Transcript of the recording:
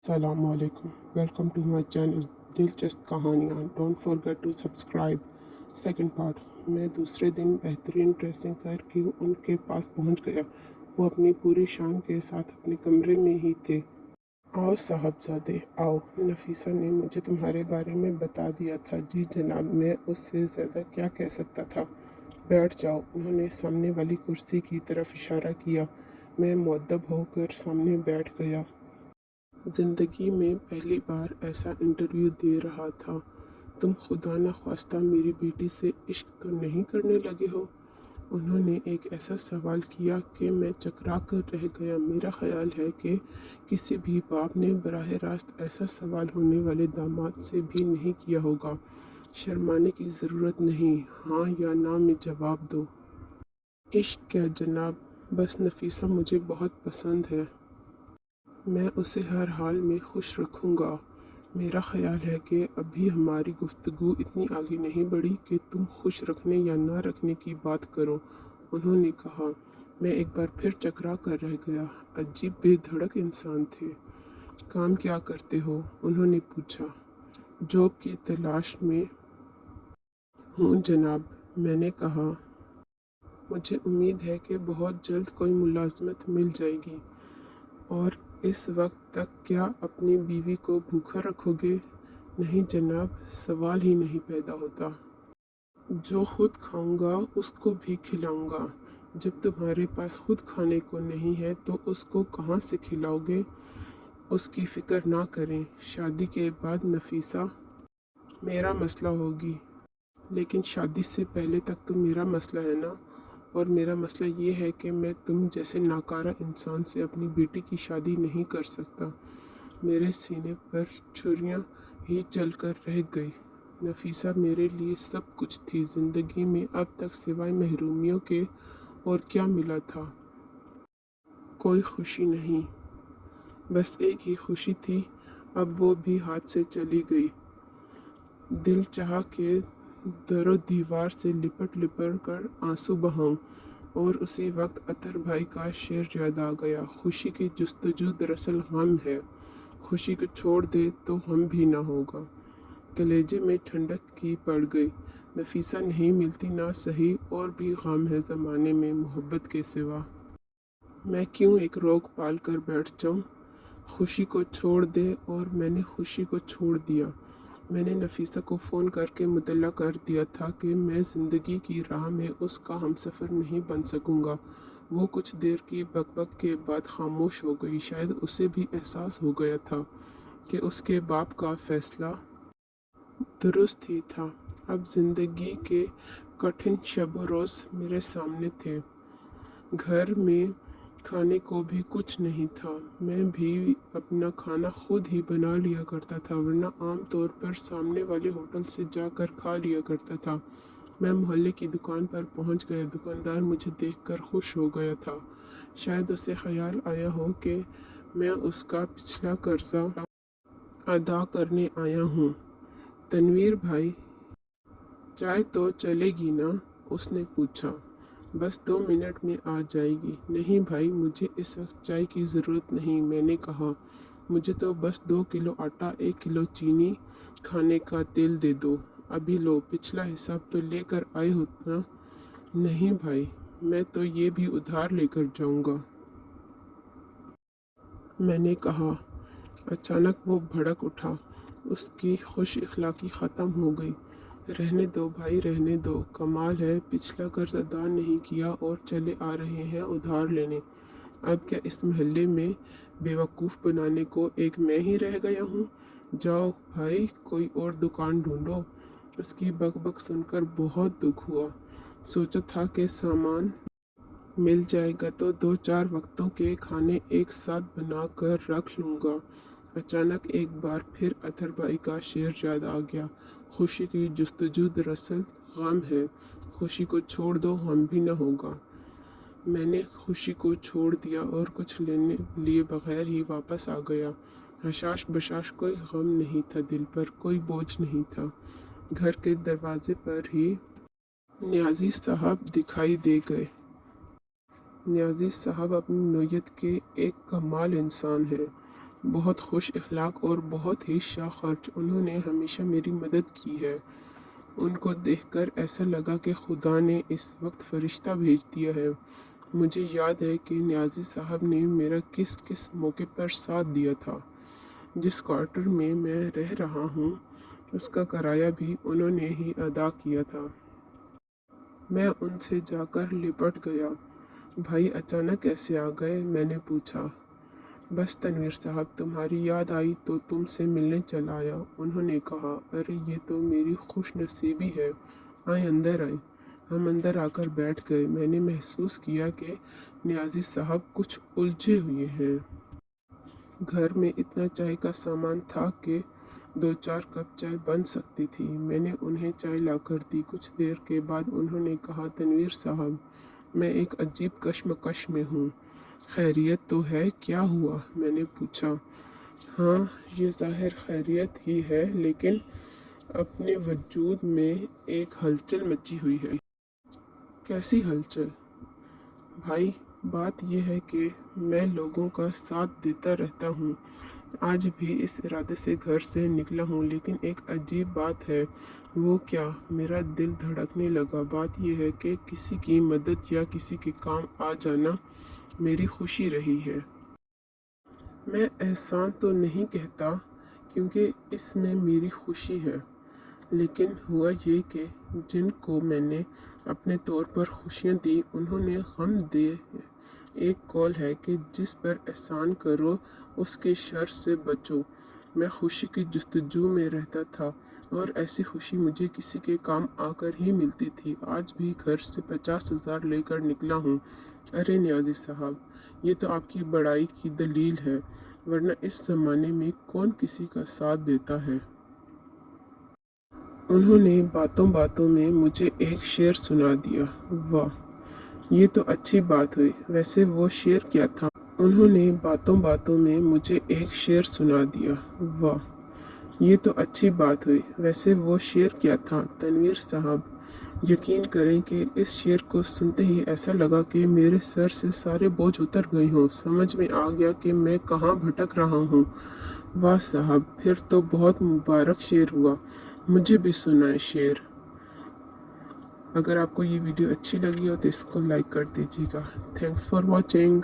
السلام علیکم، welcome to my channel دلچسپ کہانیاں. Don't forget to subscribe. Second part. میں دوسرے دن بہترین ڈریسنگ کر کے ان کے پاس پہنچ گیا. وہ اپنی پوری شان کے ساتھ اپنے کمرے میں ہی تھے. آؤ صاحبزادے آؤ، نفیسہ نے مجھے تمہارے بارے میں بتا دیا تھا. جی جناب، میں اس سے زیادہ کیا کہہ سکتا تھا. بیٹھ جاؤ. انہوں نے سامنے والی کرسی کی طرف اشارہ کیا. میں مؤدب ہو کر سامنے بیٹھ گیا. زندگی میں پہلی بار ایسا انٹرویو دے رہا تھا. تم خدا نخواستہ میری بیٹی سے عشق تو نہیں کرنے لگے ہو؟ انہوں نے ایک ایسا سوال کیا کہ میں چکرا کر رہ گیا. میرا خیال ہے کہ کسی بھی باپ نے براہ راست ایسا سوال ہونے والے داماد سے بھی نہیں کیا ہوگا. شرمانے کی ضرورت نہیں، ہاں یا نہ میں جواب دو. عشق کیا جناب، بس نفیسہ مجھے بہت پسند ہے. میں اسے ہر حال میں خوش رکھوں گا. میرا خیال ہے کہ ابھی ہماری گفتگو اتنی آگے نہیں بڑھی کہ تم خوش رکھنے یا نہ رکھنے کی بات کرو، انہوں نے کہا. میں ایک بار پھر چکرا کر رہ گیا. عجیب بے دھڑک انسان تھے. کام کیا کرتے ہو؟ انہوں نے پوچھا. جاب کی تلاش میں ہوں جناب، میں نے کہا. مجھے امید ہے کہ بہت جلد کوئی ملازمت مل جائے گی. اور اس وقت تک کیا اپنی بیوی کو بھوکا رکھو گے؟ نہیں جناب، سوال ہی نہیں پیدا ہوتا. جو خود کھاؤں گا اس کو بھی کھلاؤں گا. جب تمہارے پاس خود کھانے کو نہیں ہے تو اس کو کہاں سے کھلاؤ گے؟ اس کی فکر نہ کریں. شادی کے بعد نفیسہ میرا مسئلہ ہوگی. لیکن شادی سے پہلے تک تو میرا مسئلہ ہے نا. اور میرا مسئلہ یہ ہے کہ میں تم جیسے ناکارہ انسان سے اپنی بیٹی کی شادی نہیں کر سکتا. میرے سینے پر چھریاں ہی چل کر رہ گئی. نفیسہ میرے لیے سب کچھ تھی. زندگی میں اب تک سوائے محرومیوں کے اور کیا ملا تھا؟ کوئی خوشی نہیں. بس ایک ہی خوشی تھی، اب وہ بھی ہاتھ سے چلی گئی. دل چاہا کہ در و دیوار سے لپٹ کر آنسو بہاؤں. اور اسی وقت اطہر بھائی کا شعر یاد آ گیا. خوشی کی جستجو دراصل غم ہے، خوشی کو چھوڑ دے تو غم بھی نہ ہوگا. کلیجے میں ٹھنڈک کی پڑ گئی. نفیسہ نہیں ملتی نہ صحیح، اور بھی غم ہے زمانے میں محبت کے سوا. میں کیوں ایک روک پال کر بیٹھ جاؤں؟ خوشی کو چھوڑ دے. اور میں نے خوشی کو چھوڑ دیا. میں نے نفیسہ کو فون کر کے مطلع کر دیا تھا کہ میں زندگی کی راہ میں اس کا ہمسفر نہیں بن سکوں گا. وہ کچھ دیر کی بک بک کے بعد خاموش ہو گئی. شاید اسے بھی احساس ہو گیا تھا کہ اس کے باپ کا فیصلہ درست ہی تھا. اب زندگی کے کٹھن شب و روز میرے سامنے تھے. گھر میں کھانے کو بھی کچھ نہیں تھا. میں بھی اپنا کھانا خود ہی بنا لیا کرتا تھا، ورنہ عام طور پر سامنے والے ہوٹل سے جا کر کھا لیا کرتا تھا. میں محلے کی دکان پر پہنچ گیا. دکاندار مجھے دیکھ کر خوش ہو گیا تھا. شاید اسے خیال آیا ہو کہ میں اس کا پچھلا قرضہ ادا کرنے آیا ہوں. تنویر بھائی، چائے تو چلے گی نا؟ اس نے پوچھا. بس 2 منٹ میں آ جائے گی. نہیں بھائی، مجھے اس وقت چائے کی ضرورت نہیں، میں نے کہا. مجھے تو بس 2 کلو آٹا، 1 کلو چینی، کھانے کا تیل دے دو. ابھی لو، پچھلا حساب تو لے کر آئے ہو نا؟ نہیں بھائی، میں تو یہ بھی ادھار لے کر جاؤں گا، میں نے کہا. اچانک وہ بھڑک اٹھا. اس کی خوش اخلاقی ختم ہو گئی. رہنے دو بھائی، رہنے دو. کمال ہے، پچھلا قرض ادا نہیں کیا اور چلے آ رہے ہیں ادھار لینے. اب کیا اس محلے میں بیوقوف بنانے کو ایک میں ہی رہ گیا ہوں؟ جاؤ بھائی، کوئی اور دکان ڈھونڈو. اس کی بک بک سن کر بہت دکھ ہوا. سوچا تھا کہ سامان مل جائے گا تو 2-4 وقتوں کے کھانے ایک ساتھ بنا کر رکھ لوں گا. اچانک ایک بار پھر اطہر بھائی کا شعر یاد آ گیا. خوشی کی جستجو دراصل غم ہے، خوشی کو چھوڑ دو غم بھی نہ ہوگا. میں نے خوشی کو چھوڑ دیا اور کچھ لیے بغیر ہی واپس آ گیا. حشاش بشاش کوئی غم نہیں تھا دل پر، کوئی بوجھ نہیں تھا. گھر کے دروازے پر ہی نیازی صاحب دکھائی دے گئے. نیازی صاحب اپنی نوعیت کے ایک کمال انسان ہیں. بہت خوش اخلاق اور بہت ہی شاخرچ، انہوں نے ہمیشہ میری مدد کی ہے۔ ان کو دیکھ کر ایسا لگا کہ خدا نے اس وقت فرشتہ بھیج دیا ہے۔ مجھے یاد ہے کہ نیازی صاحب نے میرا کس کس موقع پر ساتھ دیا تھا۔ جس کوارٹر میں میں رہ رہا ہوں اس کا کرایہ بھی انہوں نے ہی ادا کیا تھا۔ میں ان سے جا کر لپٹ گیا۔ بھائی اچانک کیسے آ گئے؟ میں نے پوچھا۔ بس تنویر صاحب، تمہاری یاد آئی تو تم سے ملنے چل آیا، انہوں نے کہا۔ ارے یہ تو میری خوش نصیبی ہے، آئیں اندر آئیں۔ ہم اندر آ کر بیٹھ گئے۔ میں نے محسوس کیا کہ نیازی صاحب کچھ الجھے ہوئے ہیں۔ گھر میں اتنا چائے کا سامان تھا کہ 2-4 کپ چائے بن سکتی تھی۔ میں نے انہیں چائے لا کر دی۔ کچھ دیر کے بعد انہوں نے کہا، تنویر صاحب، میں ایک عجیب کشمکش میں ہوں۔ خیریت تو ہے؟ کیا ہوا؟ میں نے پوچھا۔ ہاں، یہ ظاہر خیریت ہی ہے، لیکن اپنے وجود میں ایک ہلچل مچی ہوئی ہے۔ کیسی ہلچل؟ بھائی، بات یہ ہے کہ میں لوگوں کا ساتھ دیتا رہتا ہوں، آج بھی اس ارادے سے گھر سے نکلا ہوں، لیکن ایک عجیب بات ہے۔ وہ کیا؟ میرا دل دھڑکنے لگا۔ بات یہ ہے کہ کسی کی مدد یا کسی کے کام آ جانا میری خوشی رہی ہے۔ میں احسان تو نہیں کہتا، کیونکہ اس میں میری خوشی ہے، لیکن ہوا یہ کہ جن کو میں نے اپنے طور پر خوشیاں دیں انہوں نے غم دیے۔ ایک قول ہے کہ جس پر احسان کرو اس کے شر سے بچو۔ میں خوشی کی جستجو میں رہتا تھا، اور ایسی خوشی مجھے کسی کے کام آ کر ہی ملتی تھی۔ آج بھی گھر سے 50,000 لے کر نکلا ہوں۔ ارے نیازی صاحب، یہ تو آپ کی بڑائی کی دلیل ہے، ورنہ اس زمانے میں کون کسی کا ساتھ دیتا ہے؟ انہوں نے باتوں باتوں میں مجھے ایک شعر سنا دیا۔ واہ، یہ تو اچھی بات ہوئی۔ ویسے وہ شعر کیا تھا؟ انہوں نے باتوں باتوں میں مجھے ایک شعر سنا دیا۔ واہ، یہ تو اچھی بات ہوئی۔ ویسے وہ شعر کیا تھا؟ تنویر صاحب، یقین کریں کہ اس شعر کو سنتے ہی ایسا لگا کہ میرے سر سے سارے بوجھ اتر گئے ہوں۔ سمجھ میں آ گیا کہ میں کہاں بھٹک رہا ہوں۔ واہ صاحب، پھر تو بہت مبارک شعر ہوا۔ مجھے بھی سنائیں شعر۔ اگر آپ کو یہ ویڈیو اچھی لگی ہو تو اس کو لائک کر دیجیے گا۔ Thanks for watching.